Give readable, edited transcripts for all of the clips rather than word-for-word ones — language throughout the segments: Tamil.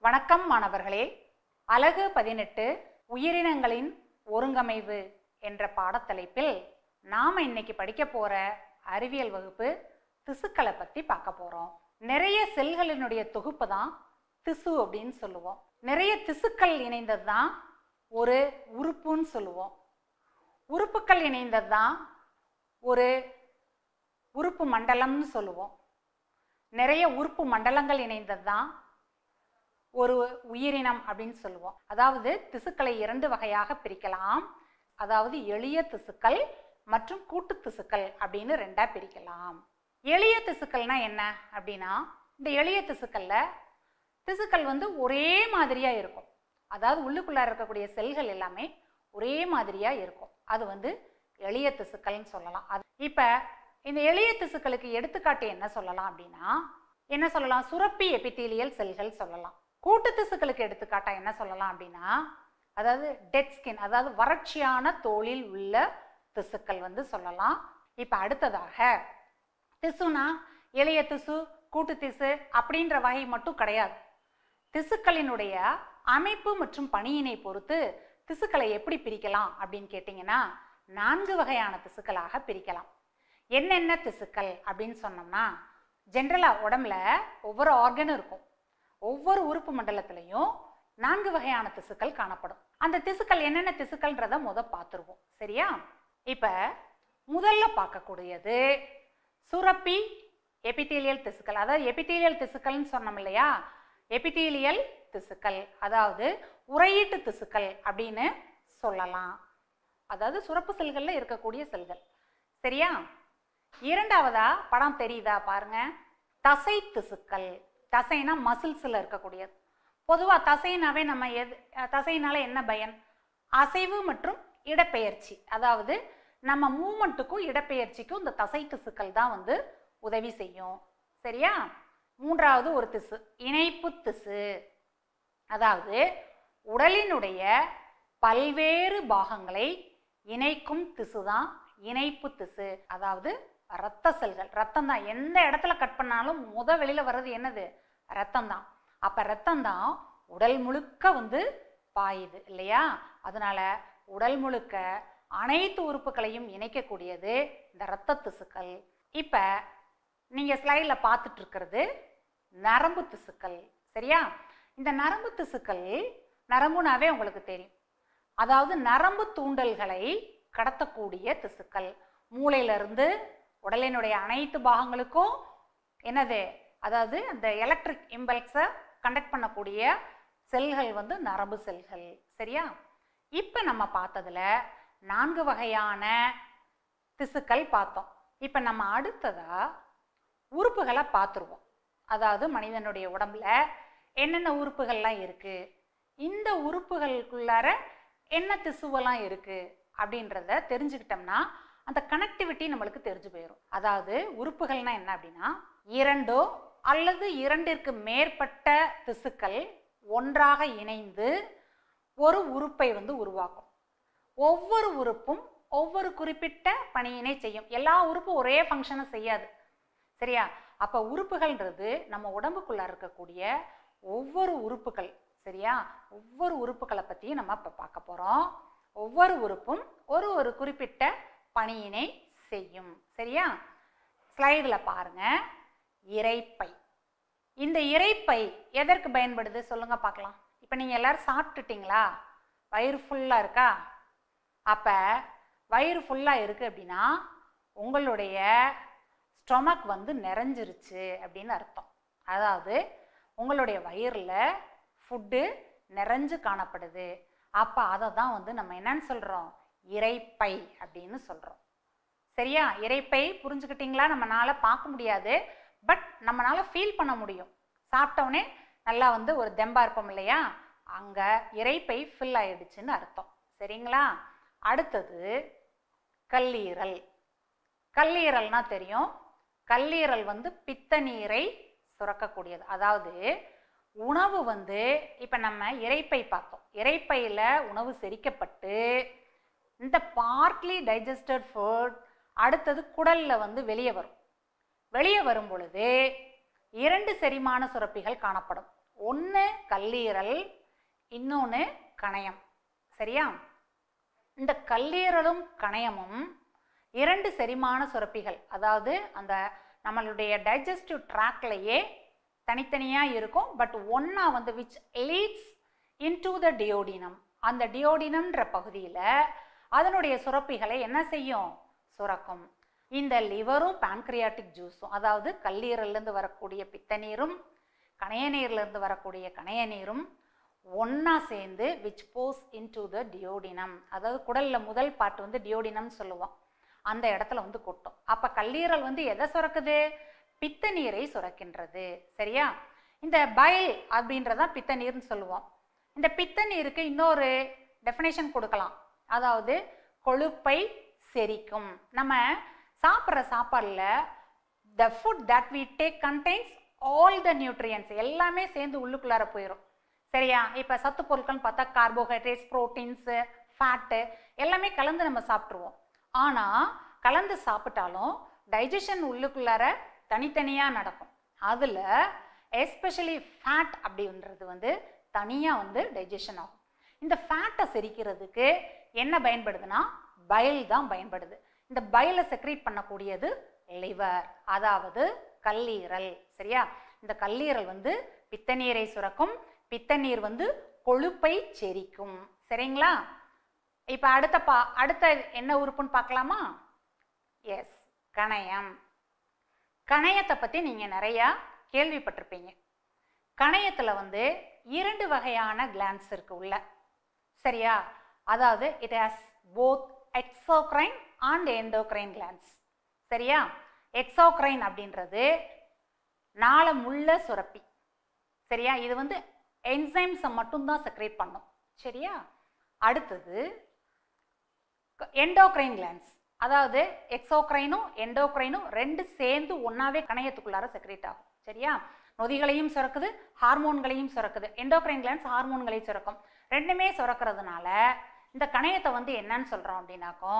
வணக்கம் மாணவர்களே. அலகு 18 உயிரினங்களின் ஒருங்கமைவு என்ற பாடத்தலைப்பில் நாம இன்னைக்கு படிக்க போற அறிவியல் வகுப்பு திசுக்களை பத்தி பார்க்க போறோம். நிறைய செல்களினுடைய தொகுப்பு தான் திசு அப்படின்னு சொல்லுவோம். நிறைய திசுக்கள் இணைந்தது தான் ஒரு உறுப்புன்னு சொல்லுவோம். உறுப்புக்கள் இணைந்தது தான் ஒரு உறுப்பு மண்டலம்னு சொல்லுவோம். நிறைய உறுப்பு மண்டலங்கள் இணைந்தது தான் ஒரு உயிரினம் அப்படின்னு சொல்லுவோம். அதாவது திசுக்களை இரண்டு வகையாக பிரிக்கலாம். அதாவது எளிய திசுக்கள் மற்றும் கூட்டு திசுக்கள் அப்படின்னு ரெண்டா பிரிக்கலாம். எளிய திசுக்கள்னா என்ன அப்படின்னா, இந்த எளிய திசுக்கள் வந்து ஒரே மாதிரியா இருக்கும். அதாவது உள்ளுக்குள்ள இருக்கக்கூடிய செல்கள் எல்லாமே ஒரே மாதிரியா இருக்கும். அது வந்து எளிய திசுக்கள்னு சொல்லலாம். இப்ப இந்த எளிய திசுக்களுக்கு எடுத்துக்காட்டு என்ன சொல்லலாம் அப்படின்னா, என்ன சொல்லலாம்? சுரப்பி எபித்தீலியல் செல்கள் சொல்லலாம். கூட்டு திசுக்களுக்கு எடுத்துக்காட்டா என்ன சொல்லலாம் அப்படின்னா, அதாவது டெட் ஸ்கின், அதாவது வறட்சியான தோலில் உள்ள திசுக்கள் வந்து சொல்லலாம். இப்ப அடுத்ததாக திசுனா எளிய திசு, கூட்டு திசு அப்படின்ற வகை மட்டும் கிடையாது. திசுக்களினுடைய அமைப்பு மற்றும் பணியினை பொறுத்து திசுக்களை எப்படி பிரிக்கலாம் அப்படின்னு கேட்டிங்கன்னா, 4 வகையான திசுக்களாக பிரிக்கலாம். என்னென்ன திசுக்கள் அப்படின்னு சொன்னோம்னா, ஜென்ரலா உடம்புல ஒவ்வொரு ஆர்கனும் இருக்கும். ஒவ்வொரு உறுப்பு மண்டலத்திலையும் 4 வகையான திசுக்கள் காணப்படும். அந்த திசுக்கள் என்னென்ன திசுக்கள்ன்றத பார்த்துருவோம். சரியா? இப்ப முதல்ல பார்க்கக்கூடியது சுரப்பி எபித்தீலியல் திசுக்கள். அதாவது எபித்தீலியல் திசுக்கள்னு சொன்னோம் இல்லையா? எபித்தீலியல் திசுக்கள் அதாவது உறையீட்டு திசுக்கள் அப்படின்னு சொல்லலாம். அதாவது சுரப்பு செல்கள்ல இருக்கக்கூடிய செல்கள். சரியா? இரண்டாவதா படம் தெரியுதா பாருங்க, தசை திசுக்கள். தசைனா மசில்ஸ்ல இருக்கக்கூடியது. பொதுவா தசைனாவே நம்ம தசைனால என்ன பயன்? அசைவு மற்றும் இடப்பெயர்ச்சி. அதாவது நம்ம மூமெண்ட்டுக்கும் இடப்பெயர்ச்சிக்கும் இந்த தசை திசுக்கள் தான் வந்து உதவி செய்யும். சரியா? மூன்றாவது ஒரு திசு இணைப்பு திசு. அதாவது உடலினுடைய பல்வேறு பாகங்களை இணைக்கும் திசு தான் இணைப்பு திசு. அதாவது இரத்த செல்கள். ரத்தம் தான் எந்த இடத்துல கட் பண்ணாலும் வெளியில வர்றது என்னது? ரத்தம் தான். அப்ப ரத்தம் தான் உடல் முழுக்க வந்து பாயுது இல்லையா? அதனால உடல் முழுக்க அனைத்து உறுப்புகளையும் இணைக்கக்கூடியது இந்த இரத்த திசுக்கள். இப்ப நீங்க ஸ்லைட்ல பார்த்துட்டு இருக்கிறது நரம்பு திசுக்கள். சரியா? இந்த நரம்பு திசுக்கள், நரம்புனாவே உங்களுக்கு தெரியும், அதாவது நரம்பு தூண்டல்களை கடத்தக்கூடிய திசுக்கள். மூளையிலிருந்து உடலினுடைய அனைத்து பாகங்களுக்கும் என்னது? அதாவது அந்த எலக்ட்ரிக் இம்பல்ஸை கண்டக்ட் பண்ணக்கூடிய செல்கள் வந்து நரம்பு செல்கள். சரியா? இப்ப நம்ம பார்த்ததுல 4 வகையான திசுக்கள் பார்த்தோம். இப்ப நம்ம அடுத்ததா உறுப்புகளை பார்த்துருவோம். அதாவது மனிதனுடைய உடம்புல என்னென்ன உறுப்புகள்லாம் இருக்கு, இந்த உறுப்புகளுக்குள்ளார என்ன திசுவெல்லாம் இருக்கு அப்படின்றத தெரிஞ்சுக்கிட்டோம்னா அந்த கனெக்டிவிட்டி நம்மளுக்கு தெரிஞ்சு போயிடும். அதாவது உறுப்புகள்னா என்ன அப்படின்னா, 2 அல்லது 2ற்கு மேற்பட்ட திசுக்கள் ஒன்றாக இணைந்து ஒரு உறுப்பை வந்து உருவாக்கும். ஒவ்வொரு உறுப்பும் ஒவ்வொரு குறிப்பிட்ட பணியினை செய்யும். எல்லா உறுப்பும் ஒரே ஃபங்க்ஷனை செய்யாது. சரியா? அப்ப உறுப்புகள்ன்றது நம்ம உடம்புக்குள்ள இருக்கக்கூடிய ஒவ்வொரு உறுப்புகள். சரியா? ஒவ்வொரு உறுப்புகளை பத்தியும் நம்ம இப்ப பார்க்க போறோம். ஒவ்வொரு உறுப்பும் ஒரு குறிப்பிட்ட பணியினை செய்யும். சரியா? ஸ்லைடுல பாருங்க, இரைப்பை. இந்த இரைப்பை எதற்கு பயன்படுது சொல்லுங்க பார்க்கலாம். இப்ப நீங்க எல்லாரும் சாப்பிட்டுட்டீங்களா? வயிறு ஃபுல்லா இருக்கா? அப்ப வயிறு ஃபுல்லா இருக்கு அப்படின்னா உங்களுடைய ஸ்டொமக் வந்து நிறைஞ்சிருச்சு அப்படின்னு அர்த்தம். அதாவது உங்களுடைய வயிறுல ஃபுட்டு நிறைஞ்சு காணப்படுது. அப்ப அதை தான் வந்து நம்ம என்னன்னு சொல்றோம்? இரைப்பை அப்படின்னு சொல்றோம். சரியா? இரைப்பை புரிஞ்சுக்கிட்டீங்களா? நம்மளால பார்க்க முடியாது, பட் நம்மளால ஃபீல் பண்ண முடியும். சாப்பிட்டோடனே நல்லா வந்து ஒரு தெம்பா இருப்போம் இல்லையா? அங்க இரைப்பை ஃபில் ஆயிடுச்சுன்னு அர்த்தம். சரிங்களா? அடுத்தது கல்லீரல். கல்லீரல்னா தெரியும். கல்லீரல் வந்து பித்த நீரை சுரக்கக்கூடியது. அதாவது உணவு வந்து இப்ப நம்ம இரைப்பை பார்த்தோம். இரைப்பையில உணவு செரிக்கப்பட்டு இந்த பார்ட்லி டைஜஸ்டட் ஃபுட் அடுத்தது குடல்ல வந்து வெளியே வரும். வெளியே வரும் பொழுது 2 செரிமான சுரப்பிகள் காணப்படும். ஒன்று கல்லீரல், இன்னொன்று கணையம். சரியா? இந்த கல்லீரலும் கணையமும் இரண்டு செரிமான சுரப்பிகள், அதாவது அந்த நம்மளுடைய டைஜஸ்டிவ் ட்ராக்லையே தனித்தனியாக இருக்கும். பட் ஒன்றா வந்து which leads into the duodenum. அந்த டியோடினம்ன்ற பகுதியில் அதனுடைய சுரப்பிகளை என்ன செய்யும்? சுரக்கும். இந்த லிவரும் பான்கிரியாட்டிக் ஜூஸும், அதாவது கல்லீரல்லேருந்து வரக்கூடிய பித்த நீரும் கணைய நீர்லேருந்து வரக்கூடிய கணைய நீரும் ஒன்றா சேர்ந்து which pours into the duodenum, அதாவது குடலில் முதல் பாட்டு வந்து டியோடினம் சொல்லுவோம், அந்த இடத்துல வந்து கொட்டும். அப்போ கல்லீரல் வந்து எதை சுரக்குது? பித்த நீரை சுரக்கின்றது. சரியா? இந்த பைல் அப்படின்றதான் பித்த நீர்னு சொல்லுவோம். இந்த பித்த நீருக்கு இன்னொரு டெஃபினேஷன் கொடுக்கலாம், அதாவது கொழுப்பை செரிக்கும். நம்ம சாப்பிட்ற சாப்பாடில் the food that we take contains all the nutrients, எல்லாமே சேர்ந்து உள்ளுக்குள்ளார போயிடும். சரியா? இப்போ சத்து பொருட்கள்னு பார்த்தா கார்போஹைட்ரேட்ஸ், ப்ரோட்டீன்ஸு, ஃபேட்டு எல்லாமே கலந்து நம்ம சாப்பிட்ருவோம். ஆனால் கலந்து சாப்பிட்டாலும் டைஜஷன் உள்ளுக்குள்ளார தனித்தனியாக நடக்கும். அதில் எஸ்பெஷலி ஃபேட் அப்படின்றது வந்து தனியாக வந்து டைஜஷன் ஆகும். இந்த ஃபேட்டை செரிக்கிறதுக்கு என்ன பயன்படுதுன்னா பைல் தான் பயன்படுது. இந்த பைலை செக்ரீட் பண்ணக்கூடியது லிவர், அதாவது கல்லீரல். சரியா? இந்த கல்லீரல் வந்து பித்த நீரை சுரக்கும், பித்த நீர் வந்து கொழுப்பை செரிக்கும். சரிங்களா? இப்போ அடுத்த என்ன உறுப்புன்னு பார்க்கலாமா? எஸ், கணையம். கணையத்தை பற்றி நீங்கள் நிறையா கேள்விப்பட்டிருப்பீங்க. கணையத்தில் வந்து இரண்டு வகையான கிளான்ஸ் இருக்கு உள்ள. சரியா? அதாவது it has both exocrine and endocrine glands. சரியா? எக்ஸோக்ரைன் அப்படின்றது நாளமுள்ள சுரப்பி. சரியா? இது வந்து என்சைம்ஸை மட்டும்தான் செக்ரேட் பண்ணும். சரியா? அடுத்தது எண்டோக்ரைன் கிளான்ஸ், அதாவது எக்ஸோக்ரைனும் எண்டோக்ரைனும் ரெண்டு சேர்ந்து ஒன்றாவே கணையத்துக்குள்ளார செக்ரேட் ஆகும். சரியா? நொதிகளையும் சுரக்குது, ஹார்மோன்களையும் சுரக்குது. எண்டோக்ரைன் கிளான்ஸ் ஹார்மோன்களை சுரக்கும். ரெண்டுமே சுரக்கிறதுனால இந்த கணையத்தை வந்து என்னன்னு சொல்கிறோம் அப்படின்னாக்கோ,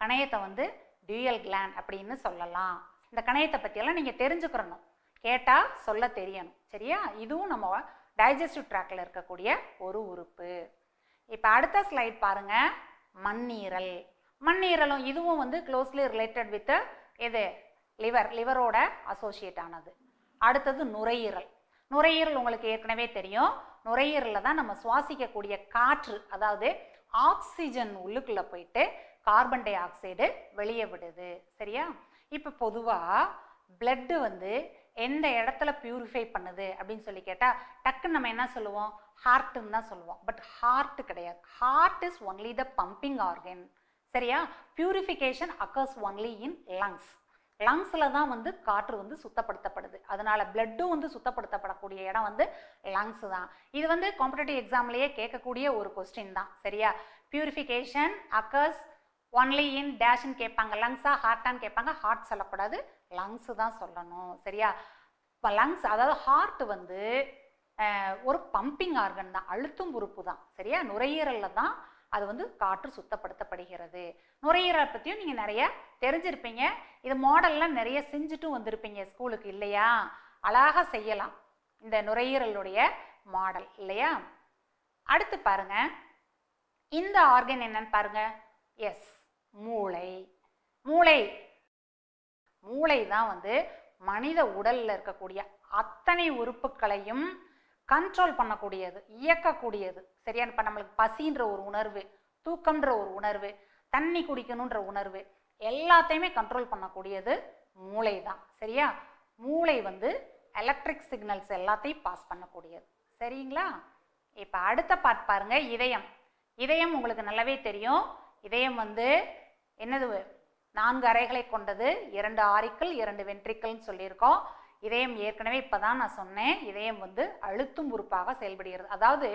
கணையத்தை வந்து டியூயல் கிளாண்ட் அப்படின்னு சொல்லலாம். இந்த கணையத்தை பற்றியெல்லாம் நீங்கள் தெரிஞ்சுக்கிறணும், கேட்டால் சொல்ல தெரியணும். சரியா? இதுவும் நம்ம டைஜஸ்டிவ் ட்ராக்ல இருக்கக்கூடிய ஒரு உறுப்பு. இப்போ அடுத்த ஸ்லைட் பாருங்க, மண்ணீரல். மண்ணீரலும் இதுவும் வந்து க்ளோஸ்லி ரிலேட்டட் வித் எது? லிவரோட அசோசியேட் ஆனது. அடுத்தது நுரையீரல். நுரையீரல் உங்களுக்கு ஏற்கனவே தெரியும். நுரையீரலில் தான் நம்ம சுவாசிக்கக்கூடிய காற்று, அதாவது ஆக்சிஜன் உள்ளுக்குள்ளே போயிட்டு கார்பன் டை ஆக்சைடு வெளியே விடுது. சரியா? இப்போ பொதுவாக பிளட்டு வந்து எந்த இடத்துல பியூரிஃபை பண்ணுது அப்படின்னு சொல்லி கேட்டால் டக்குன்னு நம்ம என்ன சொல்லுவோம்? ஹார்ட்டுன்னு தான் சொல்லுவோம். பட் ஹார்ட் கிடையாது. Heart is only the pumping organ. சரியா? Purification occurs only in lungs. லங்ஸில் தான் வந்து காற்று வந்து சுத்தப்படுத்தப்படுது. அதனால பிளட்டும் வந்து சுத்தப்படுத்தப்படக்கூடிய இடம் வந்து லங்ஸ் தான். இது வந்து காம்படிட்டிவ் எக்ஸாம்லேயே கேட்கக்கூடிய ஒரு கொஸ்டின் தான். சரியா? பியூரிஃபிகேஷன் அக்கர்ஸ் ஒன்லி இன் டேஷ்ன்னு கேட்பாங்க. லங்ஸா ஹார்ட்டான்னு கேட்பாங்க. ஹார்ட் சொல்லக்கூடாது, லங்ஸ் தான் சொல்லணும். சரியா? இப்போ லங்ஸ், அதாவது ஹார்ட் வந்து ஒரு பம்பிங் ஆர்கன் தான், அழுத்தும் உறுப்பு தான். சரியா? நுரையீரலில் தான் அது வந்து காற்று சுத்தப்படுத்தப்படுகிறது. நுரையீரலை பற்றியும் நீங்கள் நிறைய தெரிஞ்சிருப்பீங்க. இது மாடல்லாம் நிறைய செஞ்சுட்டும் வந்திருப்பீங்க ஸ்கூலுக்கு, இல்லையா? அழகாக செய்யலாம் இந்த நுரையீரலுடைய மாடல், இல்லையா? அடுத்து பாருங்க, இந்த ஆர்கன் என்னன்னு பாருங்க. எஸ், மூளை. மூளை தான் வந்து மனித உடலில் இருக்கக்கூடிய அத்தனை உறுப்புகளையும் கண்ட்ரோல் பண்ணக்கூடியது, இயக்கக்கூடியது. சரியா? இப்போ நம்மளுக்கு பசின்ற ஒரு உணர்வு, தூக்கம்ன்ற ஒரு உணர்வு, தண்ணி குடிக்கணுன்ற உணர்வு எல்லாத்தையுமே கண்ட்ரோல் பண்ணக்கூடியது மூளை தான். சரியா? மூளை வந்து எலக்ட்ரிக் சிக்னல்ஸ் எல்லாத்தையும் பாஸ் பண்ணக்கூடியது. சரிங்களா? இப்போ அடுத்த பார்ட் பாருங்க, இதயம். இதயம் உங்களுக்கு நல்லாவே தெரியும். இதயம் வந்து என்னது? 4 அறைகளை கொண்டது, 2 ஆரிக்கல் 2 வென்ட்ரிக்கல்னு சொல்லியிருக்கோம். இதயம் ஏற்கனவே இப்போ தான் நான் சொன்னேன், இதயம் வந்து அழுத்தும் உறுப்பாக செயல்படுகிறது. அதாவது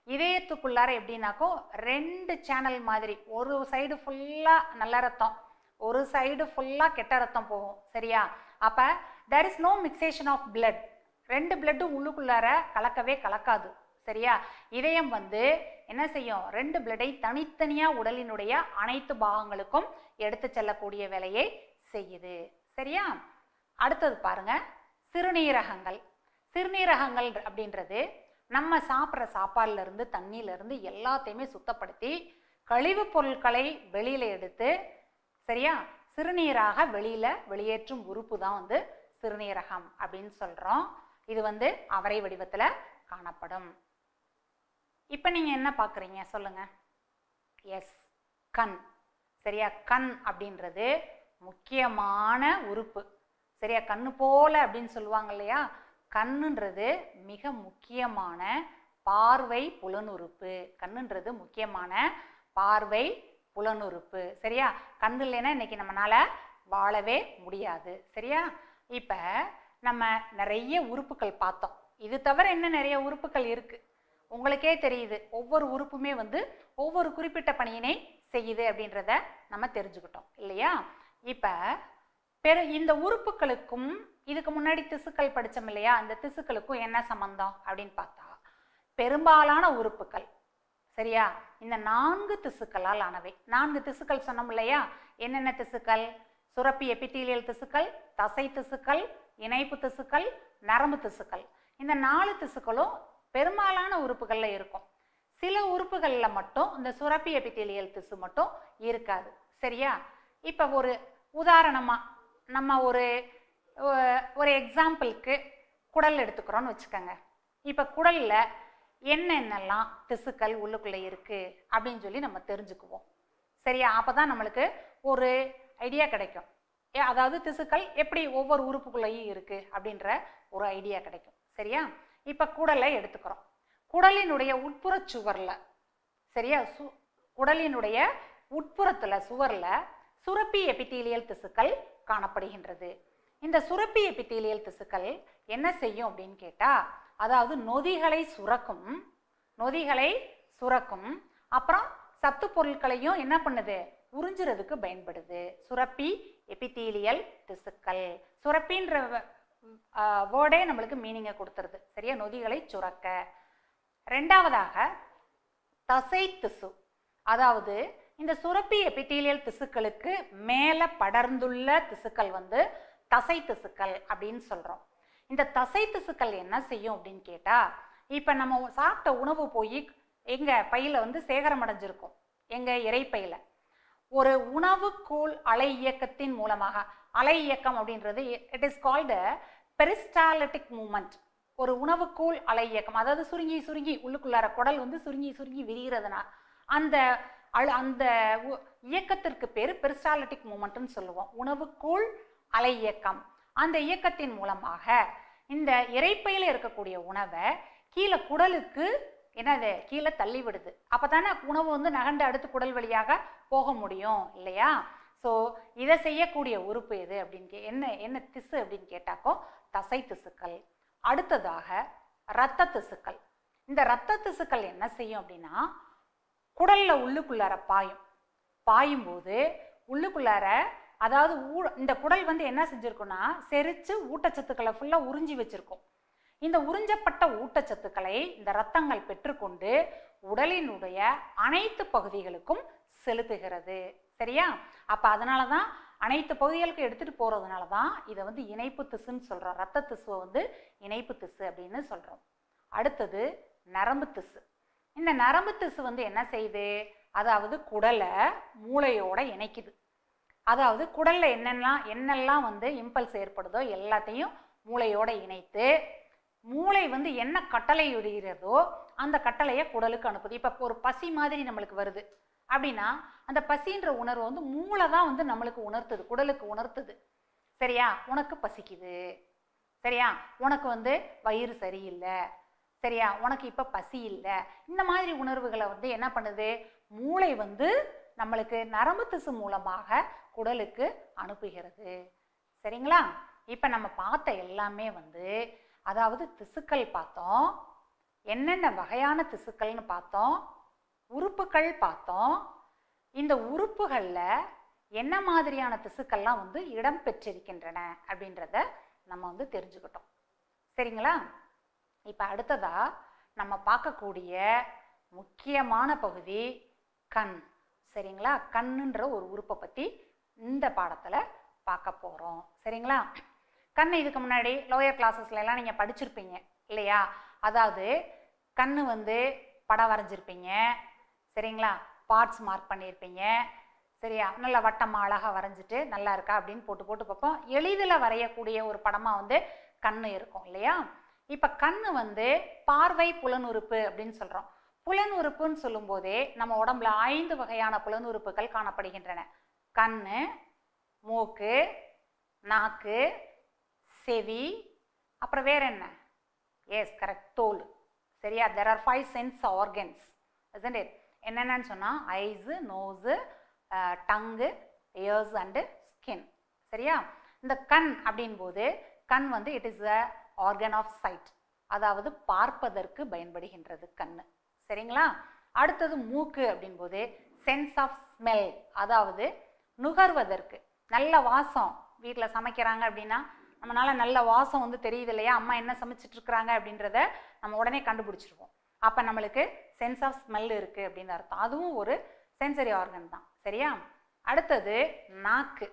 இதயத்துக்குள்ளார எப்படின்னாக்கோ 2 சேனல் மாதிரி, ஒரு சைடு ஃபுல்லாக நல்ல ரத்தம், ஒரு சைடு ஃபுல்லாக கெட்ட ரத்தம் போகும். சரியா? அப்போ there is no mixation of blood. 2 பிளட்டும் உள்ளுக்குள்ளார கலக்கவே கலக்காது. சரியா? இதயம் வந்து என்ன செய்யும்? 2 பிளட்டை தனித்தனியாக உடலினுடைய அனைத்து பாகங்களுக்கும் எடுத்து செல்லக்கூடிய வேலையை செய்யுது. சரியா? அடுத்தது பாருங்க, சிறுநீரகங்கள். சிறுநீரகங்கள் அப்படின்றது நம்ம சாப்பிட்ற சாப்பாடுல இருந்து தண்ணியில இருந்து எல்லாத்தையுமே சுத்தப்படுத்தி கழிவுப் பொருட்களை வெளியில எடுத்து சரியா சிறுநீராக வெளியேற்றும் உறுப்பு தான் வந்து சிறுநீரகம் அப்படின்னு சொல்றோம். இது வந்து அவரை வடிவத்துல காணப்படும். இப்ப நீங்க என்ன பாக்குறீங்க சொல்லுங்க? எஸ், கண். சரியா, கண் அப்படின்றது முக்கியமான உறுப்பு. சரியா, கண்ணு போல அப்படின்னு சொல்லுவாங்க இல்லையா, கண்ணுன்றது மிக முக்கியமான பார்வை புலனுறுப்பு. கண்ணுன்றது முக்கியமான பார்வை புலனுறுப்பு. சரியா, கண்ணு இல்லைன்னா இன்னைக்கு நம்மளால வாழவே முடியாது. சரியா, இப்ப நம்ம நிறைய உறுப்புகள் பார்த்தோம். இது தவிர என்ன நிறைய உறுப்புகள் இருக்கு உங்களுக்கே தெரியுது. ஒவ்வொரு உறுப்புமே வந்து ஒவ்வொரு குறிப்பிட்ட பணியினை செய்யுது அப்படின்றத நம்ம தெரிஞ்சுக்கிட்டோம் இல்லையா. இப்ப இந்த உறுப்புகளுக்கும் இதுக்கு முன்னாடி திசுக்கள் படிச்சோம் இல்லையா, அந்த திசுக்களுக்கும் என்ன சம்பந்தம் அப்படின்னு பார்த்தா பெரும்பாலான உறுப்புகள் சரியா இந்த 4 திசுக்களால் ஆனவை. 4 திசுக்கள் சொன்னோம் இல்லையா, என்னென்ன திசுக்கள்? சுரப்பி எபித்தீலியல் திசுக்கள், தசை திசுக்கள், இணைப்பு திசுக்கள், நரம்பு திசுக்கள். இந்த 4 திசுக்களும் பெரும்பாலான உறுப்புகள்ல இருக்கும். சில உறுப்புகள்ல மட்டும் இந்த சுரப்பி எபித்தீலியல் திசு மட்டும் இருக்காது. சரியா, இப்ப ஒரு உதாரணமா நம்ம ஒரு எக்ஸாம்பிளுக்கு குடல் எடுத்துக்கிறோம்னு வச்சுக்கோங்க. இப்ப குடல்ல என்னென்னலாம் திசுக்கள் உள்ளுக்குள்ள இருக்கு அப்படின்னு சொல்லி நம்ம தெரிஞ்சுக்குவோம். சரியா, அப்பதான் நம்மளுக்கு ஒரு ஐடியா கிடைக்கும். அதாவது திசுக்கள் எப்படி ஒவ்வொரு உறுப்புக்குள்ளேயும் இருக்கு அப்படின்ற ஒரு ஐடியா கிடைக்கும். சரியா, இப்ப குடலை எடுத்துக்கிறோம். குடலினுடைய உட்புற சுவர்ல சரியா குடலினுடைய உட்புறத்துல சுவர்ல சுரப்பி எபித்தீலியல் திசுக்கள் காணப்படுகின்றது. இந்த சுரப்பி எபித்தீலியல் திசுக்கள் என்ன செய்யும் அப்படின்னு கேட்டா, அதாவது நொதிகளை சுரக்கும், அப்புறம் சத்து பொருட்களையும் என்ன பண்ணுது, உறிஞ்சுறதுக்கு பயன்படுது. சுரப்பி எபித்தீலியல் திசுக்கள். சுரப்பின்ற வேர்டே நம்மளுக்கு மீனிங்கை கொடுத்துருது. சரியா, நொதிகளை சுரக்க. ரெண்டாவதாக தசை திசு, அதாவது இந்த சுரப்பி எபித்தீலியல் திசுக்களுக்கு மேல படர்ந்துள்ள திசுக்கள் வந்து தசை திசுக்கள் அப்படின்னு சொல்றோம். இந்த தசை திசுக்கள் என்ன செய்யும் அப்படின்னு கேட்டா, இப்ப நம்ம சாப்பிட்ட உணவு போய் எங்க பையில வந்து சேகரம் அடைஞ்சிருக்கும், எங்க இறைப்பையில. ஒரு உணவுக்கூழ் அலை இயக்கத்தின் மூலமாக, அலை இயக்கம் அப்படின்றது it is called peristaltic movement. ஒரு உணவுக்கூழ் அலை இயக்கம், அதாவது சுருங்கி சுருங்கி உள்ளுக்குள்ளார குடல் வந்து சுருங்கி சுருங்கி விரிகிறதுனா அந்த இயக்கத்திற்கு பேரு பெரிஸ்டால்டிக் மூமெண்ட்னு சொல்லுவோம். உணவுக்கூழ் அலை இயக்கம். அந்த இயக்கத்தின் மூலமாக இந்த இறைப்பையில இருக்கக்கூடிய உணவை கீழே குடலுக்கு என்னது கீழே தள்ளி விடுது. அப்பதானே உணவு வந்து நகண்டு அடுத்து குடல் வழியாக போக முடியும் இல்லையா. ஸோ இதை செய்யக்கூடிய உறுப்பு எது அப்படின்னு என்ன திசு அப்படின்னு கேட்டாக்கோ தசை திசுக்கள். அடுத்ததாக இரத்த திசுக்கள். இந்த இரத்த திசுக்கள் என்ன செய்யும் அப்படின்னா, குடல்ல உள்ளுக்குள்ளார பாயும் போது உள்ளுக்குள்ளார, அதாவது இந்த குடல் வந்து என்ன செஞ்சிருக்குன்னா செரிச்சு ஊட்டச்சத்துக்களை ஃபுல்லா உறிஞ்சி வச்சிருக்கும். இந்த உறிஞ்சப்பட்ட ஊட்டச்சத்துக்களை இந்த இரத்தங்கள் பெற்றுக்கொண்டு உடலினுடைய அனைத்து பகுதிகளுக்கும் செலுத்துகிறது. சரியா, அப்ப அதனாலதான் அனைத்து பகுதிகளுக்கும் எடுத்துட்டு போறதுனாலதான் இதை வந்து இணைப்பு திசுன்னு சொல்றோம். இரத்த திசுவை வந்து இணைப்பு திசு அப்படின்னு சொல்றோம். அடுத்தது நரம்பு திசு. இந்த நரம்பு திசு வந்து என்ன செய்யுது, அதாவது குடலை மூளையோட இணைக்குது. அதாவது குடல்ல என்னெல்லாம் வந்து இம்பல்ஸ் ஏற்படுதோ எல்லாத்தையும் மூளையோட இணைத்து, மூளை வந்து என்ன கட்டளை இடுகிறதோ அந்த கட்டளையை குடலுக்கு அனுப்புது. இப்ப ஒரு பசி மாதிரி நம்மளுக்கு வருது அப்படின்னா அந்த பசின்ற உணர்வு வந்து மூளை தான் வந்து நம்மளுக்கு உணர்த்துது, குடலுக்கு உணர்த்துது. சரியா, உனக்கு பசிக்குது, சரியா, உனக்கு வந்து வயிறு சரியில்லை, சரியா, உனக்கு இப்ப பசி இல்லை. இந்த மாதிரி உணர்வுகளை வந்து என்ன பண்ணுது, மூளை வந்து நம்மளுக்கு நரம்பு திசு மூலமாக குடலுக்கு அனுப்புகிறது. சரிங்களா, இப்ப நம்ம பார்த்த எல்லாமே வந்து, அதாவது திசுக்கள் பார்த்தோம், என்னென்ன வகையான திசுக்கள்னு பார்த்தோம், உறுப்புகள் பார்த்தோம். இந்த உறுப்புகள்ல என்ன மாதிரியான திசுக்கள்லாம் வந்து இடம் பெற்றிருக்கின்றன அப்படின்றத நம்ம வந்து தெரிஞ்சுக்கிட்டோம். சரிங்களா, இப்ப அடுத்ததா நம்ம பார்க்கக்கூடிய முக்கியமான பகுதி கண். சரிங்களா, கண்ணுன்ற ஒரு உறுப்பை பத்தி இந்த பாடத்துல பார்க்க போறோம். சரிங்களா, கண் இதுக்கு முன்னாடி லோயர் கிளாஸஸ்ல எல்லாம் நீங்கள் படிச்சிருப்பீங்க இல்லையா? அதாவது கண் வந்து படம் வரைஞ்சிருப்பீங்க சரிங்களா, பார்ட்ஸ் மார்க் பண்ணியிருப்பீங்க சரியா, நல்லா வட்டமாக அழகாக வரைஞ்சிட்டு நல்லா இருக்கா அப்படின்னு போட்டு போட்டு பார்ப்போம். எளிதில் வரையக்கூடிய ஒரு படமாக வந்து கண் இருக்கும் இல்லையா? இப்போ கண் வந்து பார்வை புலனுறுப்பு அப்படின்னு சொல்கிறோம். புலனுறுப்புன்னு சொல்லும்போதே நம்ம உடம்புல 5 வகையான புலனுறுப்புகள் காணப்படுகின்றன. கண், மூக்கு, நாக்கு, செவி, அப்புறம் வேற என்ன? எஸ் கரெக்ட், தோல் சரியா. There are 5 sense organs isn't it? என்னென்னு சொன்னால் eyes, nose, tongue, ears and skin சரியா. இந்த கண் அப்படின் போது கண் வந்து it is a organ of sight, அதாவது பார்ப்பதற்கு பயன்படுகின்றது கண் சரிங்களா. அடுத்தது மூக்கு அப்படின் போது சென்ஸ் ஆஃப் ஸ்மெல், அதாவது நுகர்வதற்கு. நல்ல வாசம் வீட்டில் சமைக்கிறாங்க அப்படின்னா நம்மளால நல்ல வாசம் வந்து தெரியுது இல்லையா, அம்மா என்ன சமைச்சிட்டு இருக்கிறாங்க அப்படின்றத நம்ம உடனே கண்டுபிடிச்சிருவோம். அப்போ நம்மளுக்கு சென்ஸ் ஆஃப் ஸ்மெல் இருக்குது அப்படின்னு அர்த்தம். அதுவும் ஒரு சென்சரி ஆர்கன் தான் சரியா. அடுத்தது நாக்கு.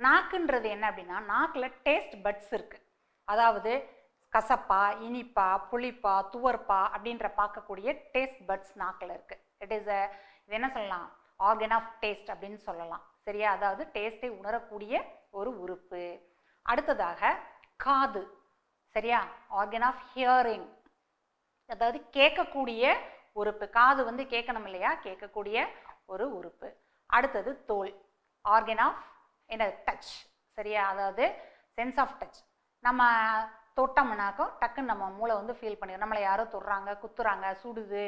நாக்குன்றது என்ன அப்படின்னா நாக்கில் டேஸ்ட் பட்ஸ் இருக்குது, அதாவது கசப்பா, இனிப்பா, புளிப்பா, துவர்ப்பா அப்படின்ற பார்க்கக்கூடிய டேஸ்ட் பட்ஸ் நாக்கில் இருக்குது. இது என்ன சொல்லலாம், ஆர்கன் ஆஃப் டேஸ்ட் அப்படின்னு சொல்லலாம் சரியா. அதாவது டேஸ்ட்டை உணரக்கூடிய ஒரு உறுப்பு. அடுத்ததாக காது சரியா, ஆர்கன் ஆஃப் ஹியரிங், அதாவது கேட்கக்கூடிய உறுப்பு. காது வந்து கேட்கணும் இல்லையா, கேட்கக்கூடிய ஒரு உறுப்பு. அடுத்தது தோல், ஆர்கன் ஆஃப் என்ன டச் சரியா, அதாவது சென்ஸ் ஆஃப் டச். நம்ம தொட்டோம்னாக்கோ டக்குன்னு நம்ம மூளை வந்து ஃபீல் பண்ணிடும், நம்மளை யாரோ தொடுறாங்க, குத்துறாங்க, சுடுது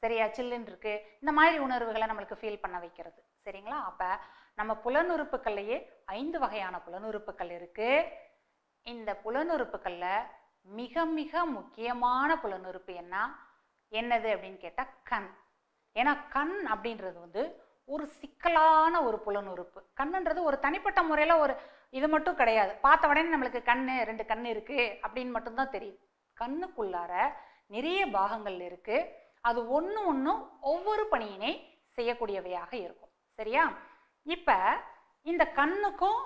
சரியா, சில்லுன்னு இருக்கு, இந்த மாதிரி உணர்வுகளை நம்மளுக்கு ஃபீல் பண்ண வைக்கிறது சரிங்களா. அப்போ நம்ம புலனுறுப்புக்கள்லையே 5 வகையான புலனுறுப்புகள் இருக்கு. இந்த புலனுறுப்புகளில் மிக மிக முக்கியமான புலனுறுப்பு என்னது அப்படின்னு கேட்டால் கண். ஏன்னா கண் அப்படின்றது வந்து ஒரு சிக்கலான ஒரு புலனுறுப்பு. கண்ணுன்றது ஒரு தனிப்பட்ட முறையில் ஒரு இது மட்டும் கிடையாது, பார்த்த உடனே நம்மளுக்கு கண் 2 கண் இருக்குது அப்படின்னு மட்டும்தான் தெரியுது. கண்ணுக்குள்ளார நிறைய பாகங்கள் இருக்குது, அது ஒன்றும் ஒவ்வொரு பணியினை செய்யக்கூடியவையாக இருக்கும் சரியா. இப்போ இந்த கண்ணுக்கும்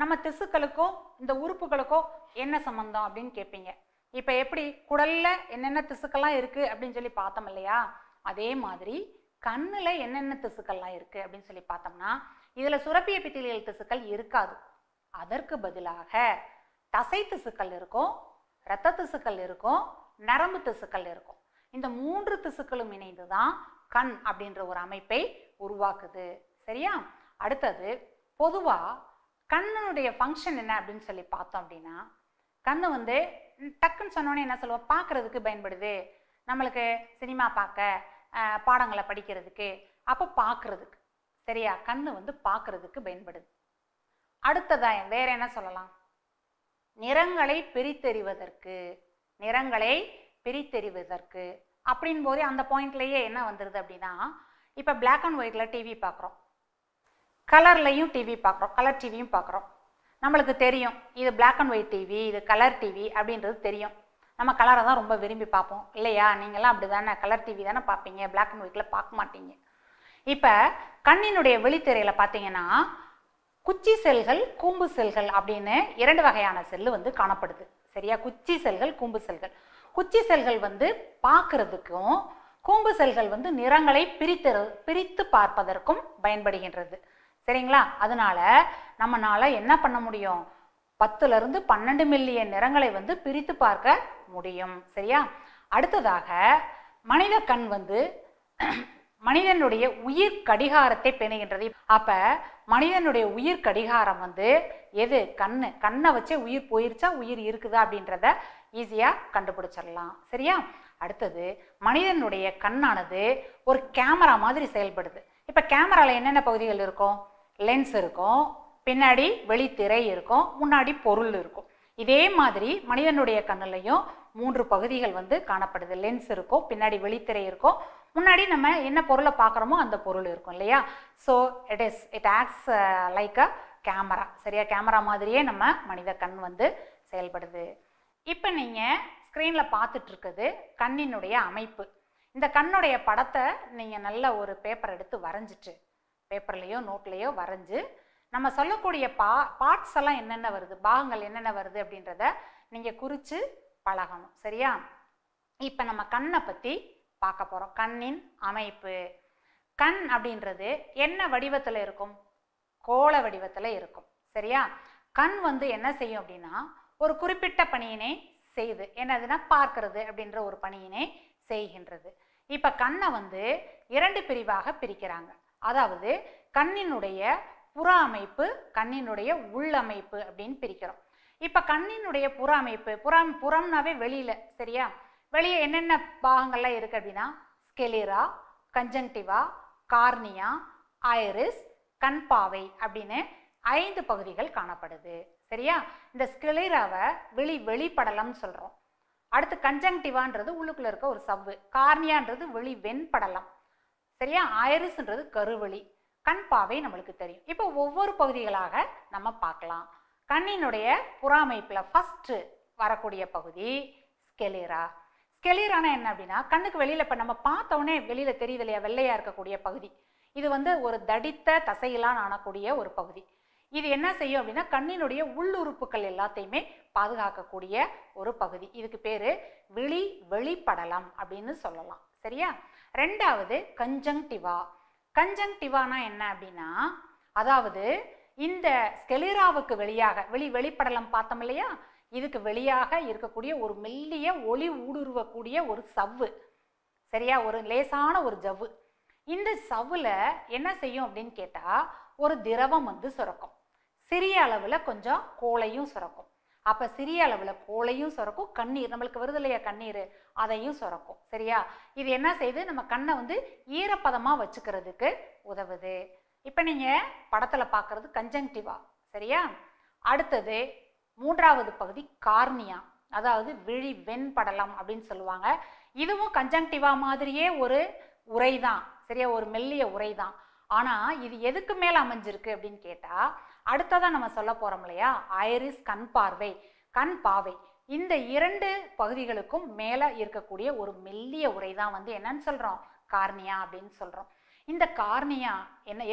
நம்ம திசுக்களுக்கும் இந்த உறுப்புகளுக்கும் என்ன சம்பந்தம் அப்படின்னு கேட்பீங்க. இப்போ எப்படி குடல்ல என்னென்ன திசுக்கள்லாம் இருக்குது அப்படின்னு சொல்லி பார்த்தோம் இல்லையா, அதே மாதிரி கண்ணில் என்னென்ன திசுக்கள்லாம் இருக்குது அப்படின்னு சொல்லி பார்த்தோம்னா இதில் சுரப்பி எபித்தீலியல் திசுக்கள் இருக்காது. அதற்கு பதிலாக தசை திசுக்கள் இருக்கும், இரத்த திசுக்கள் இருக்கும், நரம்பு திசுக்கள் இருக்கும். இந்த 3 திசுக்களும் இணைந்து தான் கண் அப்படின்ற ஒரு அமைப்பை உருவாக்குது சரியா. அடுத்தது பொதுவாக கண்ணுடைய ஃபங்க்ஷன் என்ன அப்படின்னு சொல்லி பார்த்தோம் அப்படின்னா, கண் வந்து டக்குன்னு சொன்னோன்னே என்ன சொல்லுவோம், பார்க்குறதுக்கு பயன்படுது, நம்மளுக்கு சினிமா பார்க்க, பாடங்களை படிக்கிறதுக்கு, அப்போ பார்க்குறதுக்கு சரியா, கண் வந்து பார்க்குறதுக்கு பயன்படுது. அடுத்ததான் வேற என்ன சொல்லலாம், நிறங்களை பிரித்தெறிவதற்கு, நிறங்களை பிரித்தெறிவதற்கு அப்படின் போதே அந்த பாயிண்ட்லேயே என்ன வந்துடுது அப்படின்னா, இப்போ பிளாக் அண்ட் ஒயிட்டில் டிவி பார்க்குறோம், கலர்லையும் டிவி பார்க்குறோம், கலர் டிவியும் பார்க்குறோம். நம்மளுக்கு தெரியும் இது பிளாக் அண்ட் ஒயிட் டிவி, இது கலர் டிவி அப்படின்றது தெரியும். நம்ம கலரை தான் ரொம்ப விரும்பி பார்ப்போம் இல்லையா. நீங்களாம் அப்படி தானே, கலர் டிவி தானே பார்ப்பீங்க, பிளாக் அண்ட் ஒயிட்டில் பார்க்க மாட்டீங்க. இப்போ கண்ணினுடைய வெளித்திரையில் பார்த்தீங்கன்னா குச்சி செல்கள், கூம்பு செல்கள் அப்படின்னு 2 வகையான செல்லு வந்து காணப்படுது சரியா. குச்சி செல்கள், கூம்பு செல்கள். குச்சி செல்கள் வந்து பார்க்கறதுக்கும், கூம்பு செல்கள் வந்து நிறங்களை பிரித்து பார்ப்பதற்கும் பயன்படுகின்றது சரிங்களா. அதனால நம்மளால என்ன பண்ண முடியும், 10 to 12 மில்லியன் நிறங்களை வந்து பிரித்து பார்க்க முடியும் சரியா. அடுத்ததாக மனித கண் வந்து மனிதனுடைய உயிர் கடிகாரத்தை பேணுகின்றது. அப்ப மனிதனுடைய உயிர் கடிகாரம் வந்து எது, கண்ணு. கண்ணை வச்சே உயிர் போயிருச்சா உயிர் இருக்குதா அப்படின்றத ஈஸியா கண்டுபிடிச்சிடலாம் சரியா. அடுத்தது மனிதனுடைய கண்ணானது ஒரு கேமரா மாதிரி செயல்படுது. இப்ப கேமரால என்னென்ன பகுதிகள் இருக்கும், லென்ஸ் இருக்கும், பின்னாடி வெளித்திரை இருக்கும், முன்னாடி பொருள் இருக்கும். இதே மாதிரி மனிதனுடைய கண்ணுலையும் 3 பகுதிகள் வந்து காணப்படுது. லென்ஸ் இருக்கும், பின்னாடி வெளித்திரை இருக்கும், முன்னாடி நம்ம என்ன பொருளை பார்க்குறோமோ அந்த பொருள் இருக்கும் இல்லையா. So it acts like a camera சரியா. கேமரா மாதிரியே நம்ம மனித கண் வந்து செயல்படுது. இப்போ நீங்கள் ஸ்க்ரீனில் பார்த்துட்டு இருக்குது கண்ணினுடைய அமைப்பு. இந்த கண்ணுடைய படத்தை நீங்கள் நல்ல ஒரு பேப்பர் எடுத்து வரைஞ்சிட்டு, பேப்பர்லேயோ நோட்லேயோ வரைஞ்சி நம்ம சொல்லக்கூடிய பார்ட்ஸ் எல்லாம் என்னென்ன வருது, பாகங்கள் என்னென்ன வருது அப்படின்றத நீங்கள் குறித்து பழகணும். சரியா? இப்போ நம்ம கண்ணை பற்றி பார்க்க போகிறோம். கண்ணின் அமைப்பு. கண் அப்படின்றது என்ன வடிவத்தில் இருக்கும்? கோள வடிவத்தில் இருக்கும். சரியா? கண் வந்து என்ன செய்யும் அப்படின்னா ஒரு குறிப்பிட்ட பணியினை செய்யுது. என்னதுன்னா பார்க்கறது அப்படின்ற ஒரு பணியினை செய்கின்றது. இப்போ கண்ணை வந்து 2 பிரிவாக பிரிக்கிறாங்க. அதாவது கண்ணினுடைய புற அமைப்பு, கண்ணினுடைய உள்ளமைப்பு அப்படின்னு பிரிக்கிறோம். இப்போ கண்ணினுடைய புற அமைப்பு, புறம்னாவே வெளியில. சரியா? வெளியே என்னென்ன பாகங்கள்லாம் இருக்குது அப்படின்னா ஸ்கெலிரா, கன்ஜங்டிவா, கார்னியா, ஐரிஸ், கண்பாவை அப்படின்னு 5 பகுதிகள் காணப்படுது. சரியா? இந்த ஸ்கெலிராவை வெளிப்படலம்னு சொல்கிறோம். அடுத்து கன்ஜங்டிவான்றது உள்ளுக்குள்ள இருக்க ஒரு சவ்வு, கார்னியான்றது வெண்படலம். சரியா? ஐரிஸ்ன்றது கருவெளி, கண்பாவை நம்மளுக்கு தெரியும். இப்போ ஒவ்வொரு பகுதிகளாக நம்ம பார்க்கலாம். கண்ணினுடைய புற அமைப்புல ஃபர்ஸ்ட் வரக்கூடிய பகுதி ஸ்கெலிரா. ஸ்கெலிரானா என்ன அப்படின்னா கண்ணுக்கு வெளியில இப்போ நம்ம பார்த்தோன்னே வெளியில தெரியுது இல்லையா, வெள்ளையா இருக்கக்கூடிய பகுதி. இது வந்து ஒரு தடித்த தசையிலான ஆனக்கூடிய ஒரு பகுதி. இது என்ன செய்யும் அப்படின்னா கண்ணினுடைய உள்ளுறுப்புகள் எல்லாத்தையுமே பாதுகாக்கக்கூடிய ஒரு பகுதி. இதுக்கு பேரு வெளிப்படலம் அப்படின்னு சொல்லலாம். சரியா? ரெண்டாவது கன்ஜங்டிவா. கன்ஜங்டிவானா என்ன அப்படின்னா அதாவது இந்த ஸ்கெலிராவுக்கு வெளியாக வெளிப்படலம் பார்த்தோம் இல்லையா, இதுக்கு வெளியாக இருக்கக்கூடிய ஒரு மெல்லிய ஒளி ஊடுருவக்கூடிய ஒரு சவ்வு. சரியா? ஒரு லேசான ஒரு ஜவ்வு. இந்த சவ்வுல என்ன செய்யும் அப்படின்னு கேட்டா ஒரு திரவம் வந்து சுரக்கும். சிறிய அளவுல கொஞ்சம் கோளையும் சுரக்கும். அப்ப சிறிய அளவுல கோளையும் சுரக்கும், கண்ணீர் நம்மளுக்கு வருது இல்லையா கண்ணீர், அதையும் சுரக்கும். சரியா? இது என்ன செய்யுது, நம்ம கண்ணை வந்து ஈரப்பதமா வச்சுக்கிறதுக்கு உதவுது. இப்ப நீங்க படத்துல பாக்குறது கன்ஜங்டிவா. சரியா? அடுத்தது 3வது பகுதி கார்னியா, அதாவது வெண்படலம் அப்படின்னு சொல்லுவாங்க. இதுவும் கன்ஜங்டிவா மாதிரியே ஒரு உரைதான். சரியா? ஒரு மெல்லிய உரைதான். ஆனா இது எதுக்கு மேல அமைஞ்சிருக்கு அப்படின்னு கேட்டா அடுத்ததான் நம்ம சொல்ல போறோம் இல்லையா, ஐரிஸ், கண்பாவை. இந்த 2 பகுதிகளுக்கும் மேல இருக்கக்கூடிய ஒரு மெல்லிய உரைதான் வந்து என்னன்னு சொல்றோம், கார்னியா அப்படின்னு சொல்றோம். இந்த கார்னியா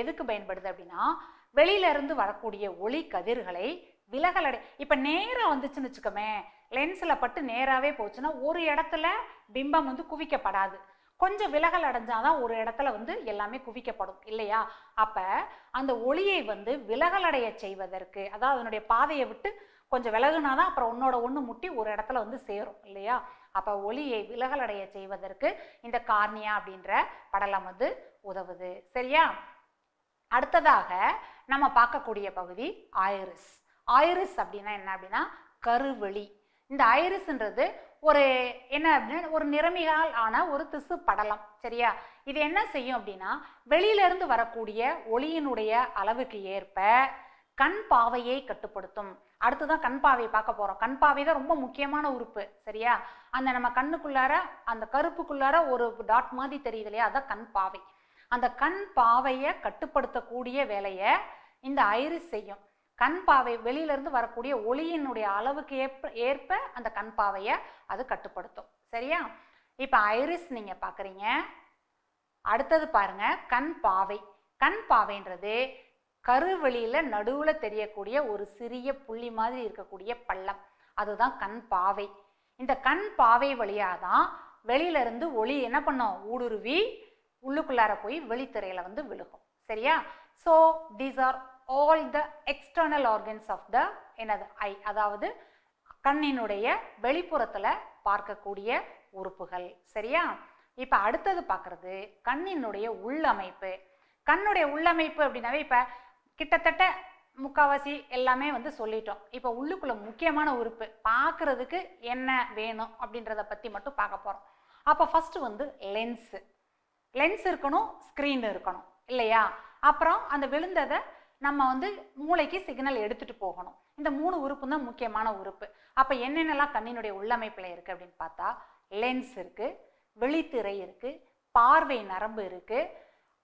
எதுக்கு பயன்படுது அப்படின்னா வெளியில இருந்து வரக்கூடிய ஒளி கதிர்களை விலகல் இப்ப நேரா வந்துச்சுன்னு வச்சுக்கோமே, லென்ஸ்ல பட்டு நேராவே போச்சுன்னா ஒரு இடத்துல பிம்பம் வந்து குவிக்கப்படாது. கொஞ்சம் விலகல் அடைஞ்சாதான் ஒரு இடத்துல வந்து எல்லாமே குவிக்கப்படும் இல்லையா? அப்ப அந்த ஒளியை வந்து விலகலடைய செய்வதற்கு, அதாவது அதனுடைய பாதையை விட்டு கொஞ்சம் விலகுனாதான் அப்புறம் ஒன்னோட ஒன்று முட்டி ஒரு இடத்துல வந்து சேரும் இல்லையா? அப்ப ஒளியை விலகலடைய செய்வதற்கு இந்த கார்னியா அப்படின்ற படலம் வந்து உதவுது. சரியா? அடுத்ததாக நம்ம பார்க்கக்கூடிய பகுதி ஐரிஸ். ஐரிஸ் அப்படின்னா என்ன அப்படின்னா கருவெளி. இந்த ஐரிஸ்ன்றது ஒரு என்ன அப்படின்னா ஒரு நிறமிகால் ஆன ஒரு திசு படலம். சரியா? இது என்ன செய்யும் அப்படின்னா வெளியில இருந்து வரக்கூடிய ஒளியினுடைய அளவுக்கு ஏற்ப கண் பாவையை கட்டுப்படுத்தும். அடுத்துதான் கண் பாவை பார்க்க போறோம். கண் பாவை தான் ரொம்ப முக்கியமான உறுப்பு. சரியா? அந்த நம்ம கண்ணுக்குள்ளார அந்த கருப்புக்குள்ளார ஒரு டாட் மாதிரி தெரியுது இல்லையா, அதான் கண் பாவை. அந்த கண் பாவையை கட்டுப்படுத்தக்கூடிய வேலையை இந்த ஐரிஸ் செய்யும். கண் பாவை வெளியிலிருந்து வரக்கூடிய ஒளியினுடைய அளவுக்கு ஏற்ப அந்த கண் பாவையை அது கட்டுப்படுத்தும். சரியா? இப்போ ஐரிஸ் நீங்க பாக்குறீங்க. அடுத்தது பாருங்க கண் பாவை. கண் பாவைன்றது கருவெளியில நடுவுல தெரியக்கூடிய ஒரு சிறிய புள்ளி மாதிரி இருக்கக்கூடிய பள்ளம், அதுதான் கண் பாவை. இந்த கண் பாவை வழியாக தான் வெளியில இருந்து ஒளி என்ன பண்ணும், ஊடுருவி உள்ளுக்குள்ளார போய் வெளித்திரையில வந்து விழுகும். சரியா? So these are all the external organs of the என்னது ஐ, அதாவது கண்ணினுடைய வெளிப்புறத்துல பார்க்கக்கூடிய உறுப்புகள். சரியா? இப்ப அடுத்தது பார்க்கறது கண்ணினுடைய உள்ளமைப்பு. கண்ணுடைய உள்ளமைப்பு அப்படின்னாவே இப்ப கிட்டத்தட்ட முக்காவாசி எல்லாமே வந்து சொல்லிட்டோம். இப்ப உள்ளுக்குள்ள முக்கியமான உறுப்பு பார்க்கறதுக்கு என்ன வேணும் அப்படின்றத பத்தி மட்டும் பார்க்க போறோம். அப்ப ஃபர்ஸ்ட் வந்து லென்ஸ் இருக்கணும், ஸ்கிரீன் இருக்கணும் இல்லையா? அப்புறம் அந்த விழுந்ததை நம்ம வந்து மூளைக்கு சிக்னல் எடுத்துட்டு போகணும். இந்த 3 உறுப்பு தான் முக்கியமான உறுப்பு. அப்ப என்னென்னலாம் கண்ணினுடைய உள்ளமைப்புல இருக்கு அப்படின்னு பார்த்தா லென்ஸ் இருக்கு, வெளித்திரை இருக்கு, பார்வை நரம்பு இருக்கு,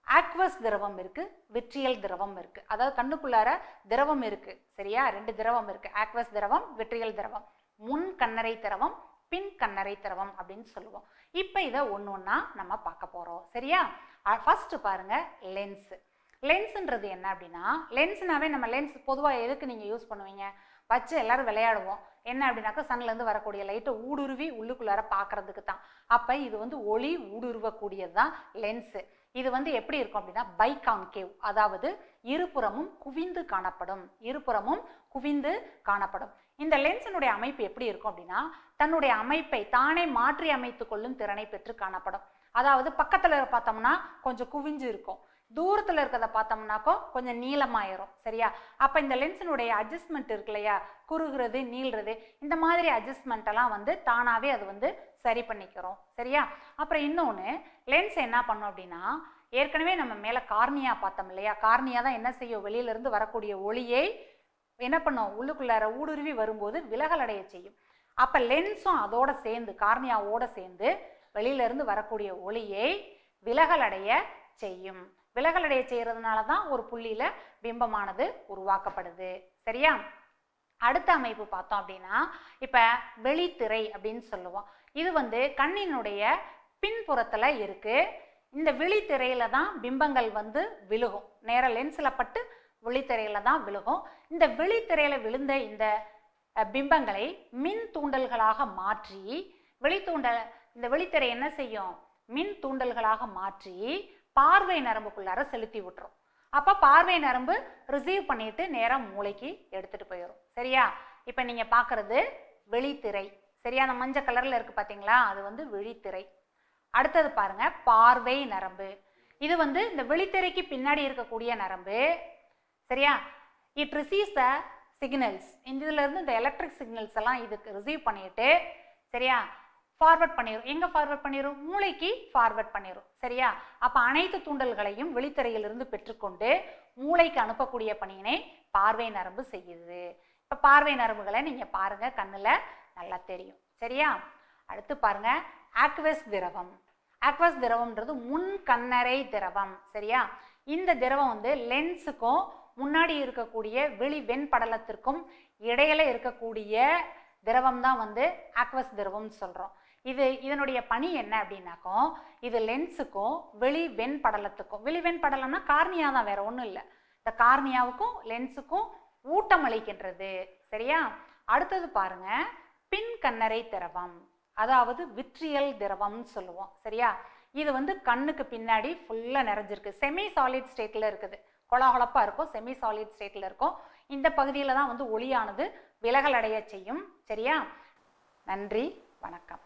ஆக்வஸ் திரவம் இருக்கு, விட்ரியல் திரவம் இருக்கு. அதாவது கண்ணுக்குள்ளார திரவம் இருக்கு. சரியா? 2 திரவம் இருக்கு, ஆக்வஸ் திரவம், விட்ரியல் திரவம். முன் கண்ணறை திரவம், பின் கண்ணறை திரவம் அப்படின்னு சொல்லுவோம். இப்ப இதை ஒன்னொன்னா நம்ம பார்க்க போறோம். சரியா? ஃபர்ஸ்ட் பாருங்க லென்ஸ். லென்ஸ்ன்றது என்ன அப்படின்னா, லென்ஸ்னாவே நம்ம லென்ஸ் பொதுவாக எதுக்கு நீங்கள் யூஸ் பண்ணுவீங்க? வச்சு எல்லாரும் விளையாடுவோம். என்ன அப்படின்னாக்கா சன்லேருந்து வரக்கூடிய லைட்டை ஊடுருவி உள்ளுக்குள்ளார பார்க்கறதுக்கு தான். அப்போ இது வந்து ஒளி ஊடுருவக்கூடியது தான் லென்ஸு. இது வந்து எப்படி இருக்கும் அப்படின்னா பைகான்கேவ், அதாவது இருபுறமும் குவிந்து காணப்படும். இருபுறமும் குவிந்து காணப்படும். இந்த லென்ஸினுடைய அமைப்பு எப்படி இருக்கும் அப்படின்னா, தன்னுடைய அமைப்பை தானே மாற்றி அமைத்து கொள்ளும் திறனை பெற்று காணப்படும். அதாவது பக்கத்தில் பார்த்தோம்னா கொஞ்சம் குவிஞ்சு இருக்கும், தூரத்தில் இருக்கிறத பார்த்தோம்னாக்கோ கொஞ்சம் நீளமாயிரும். சரியா? அப்போ இந்த லென்ஸினுடைய அட்ஜஸ்ட்மெண்ட் இருக்கு இல்லையா, குறுகிறது நீள்றது, இந்த மாதிரி அட்ஜஸ்ட்மெண்ட் எல்லாம் வந்து தானாகவே அது வந்து சரி பண்ணிக்கிறோம். சரியா? அப்புறம் இன்னொன்று, லென்ஸ் என்ன பண்ணும் அப்படின்னா, ஏற்கனவே நம்ம மேலே கார்னியா பார்த்தோம் இல்லையா, கார்னியா தான் என்ன செய்யும், வெளியிலேருந்து வரக்கூடிய ஒளியை என்ன பண்ணும், உள்ளுக்குள்ளார ஊடுருவி வரும்போது விலகல் அடைய செய்யும். அப்போ லென்ஸும் அதோட சேர்ந்து கார்னியாவோட சேர்ந்து வெளியிலேருந்து வரக்கூடிய ஒளியை விலகல் அடைய செய்யும். விலகல் அடைய செய்யறதுனால தான் ஒரு புள்ளியில பிம்பமானது உருவாக்கப்படுது. சரியா? அடுத்த அமைப்பு பார்த்தோம் அப்படின்னா, இப்ப வெளித்திரை அப்படின்னு சொல்லுவோம். இது வந்து கண்ணினுடைய பின்புறத்துல இருக்கு. இந்த விழித்திரையில தான் பிம்பங்கள் வந்து விழுகும். நேர லென்ஸ்ல பட்டு விழித்திரையில தான் விழுகும். இந்த விழித்திரையில விழுந்த இந்த பிம்பங்களை மின் தூண்டல்களாக மாற்றி இந்த விழித்திரை என்ன செய்யும், மின் தூண்டல்களாக மாற்றி பார்வை நரம்புக்குள்ளார செலுத்தி விட்டுரும். அப்போ பார்வை நரம்பு ரிசீவ் பண்ணிட்டு நேரம் மூளைக்கு எடுத்துட்டு போயிடும். சரியா? இப்போ நீங்க பார்க்கறது வெளித்திரை. சரியா? அந்த மஞ்சள் கலர்ல இருக்கு பார்த்தீங்களா, அது வந்து விழித்திரை. அடுத்தது பாருங்க பார்வை நரம்பு. இது வந்து இந்த விழித்திரைக்கு பின்னாடி இருக்கக்கூடிய நரம்பு. சரியா? It receives the signals. இதுல இருந்து இந்த எலக்ட்ரிக் சிக்னல்ஸ் எல்லாம் இதுக்கு ரிசீவ் பண்ணிட்டு சரியா ஃபார்வர்ட் பண்ணிடும். எங்க ஃபார்வர்ட் பண்ணிடும்? மூளைக்கு ஃபார்வர்ட் பண்ணிடும். சரியா? அப்ப அனைத்து தூண்டல்களையும் விழித்திரையிலிருந்து பெற்றுக்கொண்டு மூளைக்கு அனுப்பக்கூடிய பணியினை பார்வை நரம்பு செய்யுது. இப்ப பார்வை நரம்புகளை நீங்க பாருங்க, கண்ணுல நல்லா தெரியும். சரியா? அடுத்து பாருங்க ஆக்வஸ் திரவம். ஆக்வஸ் திரவம்ன்றது முன் கண்ணறை திரவம். சரியா? இந்த திரவம் வந்து லென்ஸுக்கும் முன்னாடி இருக்கக்கூடிய வெளி வெண்படலத்திற்கும் இடையில இருக்கக்கூடிய திரவம் தான் வந்து ஆக்வஸ் திரவம்னு சொல்றோம். இதனுடைய பணி என்ன அப்படின்னாக்கோ, இது லென்ஸுக்கும் வெளி வெண்படலத்துக்கும், வெளி வெண்படலம்னா கார்னியா தான், வேற ஒன்றும் இல்லை. இந்த கார்னியாவுக்கும் லென்ஸுக்கும் ஊட்டம் அளிக்கின்றது. சரியா? அடுத்தது பாருங்க பின் கண்ணறை திரவம், அதாவது விட்ரியல் திரவம்னு சொல்லுவோம். சரியா? இது வந்து கண்ணுக்கு பின்னாடி ஃபுல்லா நிறைஞ்சிருக்கு. செமி சாலிட் ஸ்டேட்ல இருக்குது, கொலகொலப்பா இருக்கும், செமி சாலிட் ஸ்டேட்ல இருக்கும். இந்த பகுதியில தான் வந்து ஒளியானது விலகல் அடைய செய்யும். சரியா? நன்றி, வணக்கம்.